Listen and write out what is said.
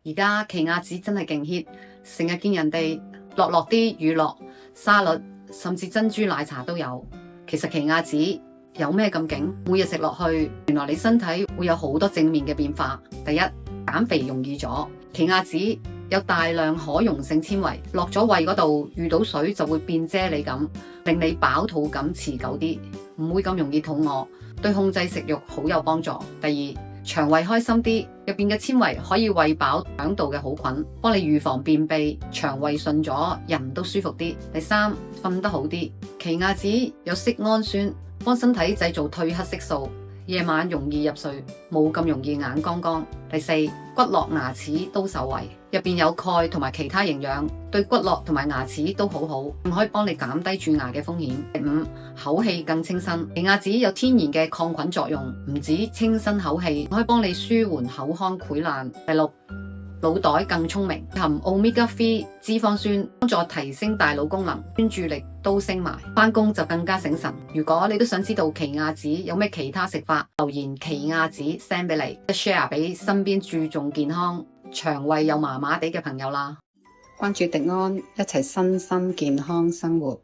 而家奇亞籽真係勁 hit，成日見人哋落啲乳酪、沙律，甚至珍珠奶茶都有。其實奇亞籽有咩咁勁？每日食落去，原來你身體會有好多正面嘅變化。第一，減肥容易咗。奇亞籽有大量可溶性纖維，落咗胃嗰度遇到水就會變啫喱咁，令你飽肚感持久啲，唔會咁容易肚餓，對控制食慾好有幫助。第二，腸胃開心啲，入邊嘅纖維可以餵飽腸道嘅好菌，幫你預防便秘，腸胃順咗，人都舒服啲。第三，瞓得好啲，奇亞籽有色胺酸，幫身體製造褪黑色素，夜晚容易入睡，冇咁容易眼光光。第四，骨骼牙齒都受惠，入邊有鈣同埋其他營養，對骨骼同埋牙齒都好好，仲可以幫你減低蛀牙嘅風險。第五，口氣更清新，奇亞籽有天然嘅抗菌作用，唔止清新口氣，可以幫你舒緩口腔潰爛。第六，腦袋更聰明，含 Omega-3 脂肪酸，幫助提升大腦功能，專注力都升埋，返工就更加醒神。如果你都想知道奇亞籽有咩其他食法，留言奇亞籽 send 俾你 ，share 俾身邊注重健康、腸胃又麻麻地嘅朋友啦。關注迪安，一齊身心健康生活。